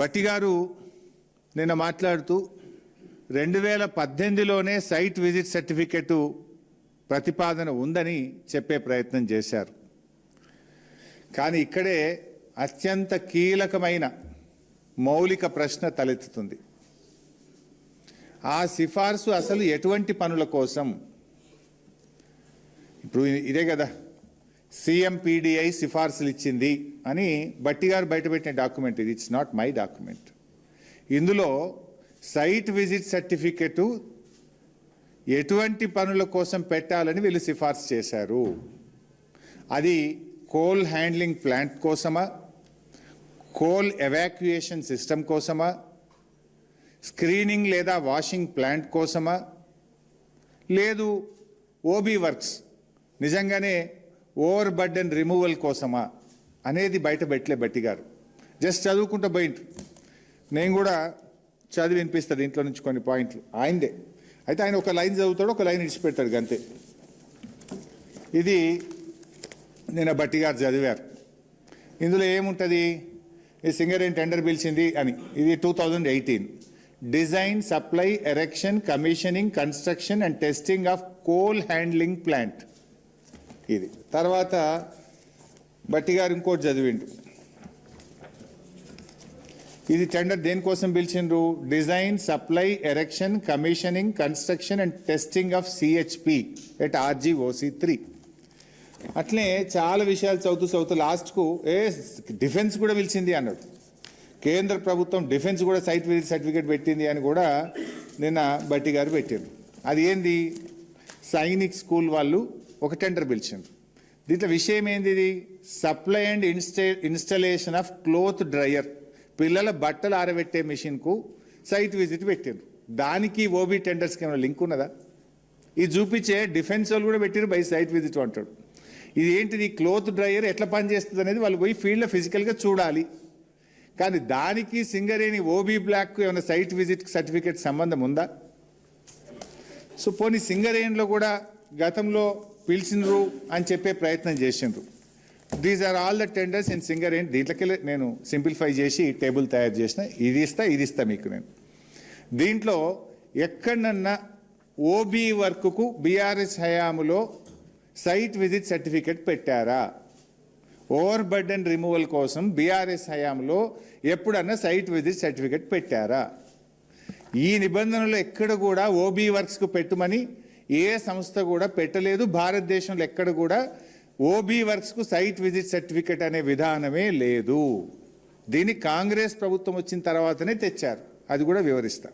భట్టి గారు నిన్న మాట్లాడుతూ 2018లోనే సైట్ విజిట్ సర్టిఫికెట్ ప్రతిపాదన ఉందని చెప్పే ప్రయత్నం చేశారు. కానీ ఇక్కడే అత్యంత కీలకమైన మౌలిక ప్రశ్న తలెత్తుతుంది. ఆ సిఫార్సు అసలు ఎటువంటి పనుల కోసం? ఇప్పుడు ఇదే కదా CMPDI సిఫార్సులు ఇచ్చింది అని భట్టి గారు బయటపెట్టిన డాక్యుమెంట్ ఇది. It's not my document. ఇందులో సైట్ విజిట్ సర్టిఫికెట్ ఎటువంటి పనుల కోసం పెట్టాలని వీళ్ళు సిఫార్సు చేశారు. అది కోల్ హ్యాండ్లింగ్ ప్లాంట్ కోసమా, కోల్ ఎవాక్యుయేషన్ సిస్టమ్ కోసమా, స్క్రీనింగ్ లేదా వాషింగ్ ప్లాంట్ కోసమా, లేదు ఓబీ వర్క్స్ నిజంగానే ఓవర్ బర్డెన్ రిమూవల్ కోసమా అనేది బయట పెట్టలే భట్టి గారు. జస్ట్ చదువుకుంటూ పోయింటు. నేను కూడా చదివి వినిపిస్తాను ఇంట్లో నుంచి కొన్ని పాయింట్లు ఆయనదే. అయితే ఆయన ఒక లైన్ చదువుతాడు, ఒక లైన్ ఇడిచిపెడతాడు అంతే. ఇది నేను భట్టి గారు చదివారు. ఇందులో ఏముంటుంది? ఈ సింగరేణి టెండర్ పిలిచింది అని. ఇది 2018 design, supply, erection, commissioning, construction and testing of coal handling plant. ఇది తర్వాత భట్టి గారు ఇంకోటి చదివిండు. ఇది టెండర్ దేనికోసం పిలిచిండ్రు? Design, supply, erection, commissioning, construction and testing of CHP at RGOC3. అట్లే చాలా విషయాలు చదువుతూ లాస్ట్కు డిఫెన్స్ కూడా పిలిచింది అన్నాడు. కేంద్ర ప్రభుత్వం డిఫెన్స్ కూడా సైట్ విజిట్ సర్టిఫికేట్ పెట్టింది అని కూడా నిన్న భట్టి గారు పెట్టారు. అది ఏంది? సైనిక్ స్కూల్ వాళ్ళు ఒక టెండర్ పిలిచిండ్రు. దీంట్లో విషయం ఏంది? ఇది supply and installation of cloth dryer, పిల్లల బట్టలు ఆరబెట్టే మిషన్కు సైట్ విజిట్ పెట్టిండ్రు. దానికి ఓబీ టెండర్స్కి ఏమైనా లింక్ ఉన్నదా? ఇది చూపించే డిఫెన్స్ వాళ్ళు కూడా పెట్టారు బై సైట్ విజిట్ అంటాడు. ఇది ఏంటిది? క్లోత్ డ్రయర్ ఎట్లా పనిచేస్తుంది అనేది వాళ్ళు పోయి ఫీల్డ్లో ఫిజికల్గా చూడాలి. కానీ దానికి సింగరేణి ఓబీ బ్లాక్కు ఏమైనా సైట్ విజిట్ సర్టిఫికేట్ సంబంధం ఉందా? సో పోనీ సింగరేణిలో కూడా గతంలో పిలిచిండ్రు అని చెప్పే ప్రయత్నం చేసిండ్రు. These are all the tenders in Singareni. దీంట్లోకి నేను సింప్లిఫై చేసి టేబుల్ తయారు చేసిన. ఇది ఇస్తా మీకు నేను. దీంట్లో ఎక్కడన్నా ఓబీ వర్క్కు BRS హయాములో సైట్ విజిట్ సర్టిఫికెట్ పెట్టారా? ఓవర్ బర్డెన్ రిమూవల్ కోసం BRS హయాంలో ఎప్పుడన్నా సైట్ విజిట్ సర్టిఫికెట్ పెట్టారా? ఈ నిబంధనలు ఎక్కడ కూడా ఓబీ వర్క్స్కు పెట్టమని ఏ సంస్థ కూడా పెట్టలేదు. భారతదేశంలో ఎక్కడ కూడా ఓబీ వర్క్స్కు సైట్ విజిట్ సర్టిఫికెట్ అనే విధానమే లేదు. దీన్ని కాంగ్రెస్ ప్రభుత్వం వచ్చిన తర్వాతనే తెచ్చారు. అది కూడా వివరిస్తా.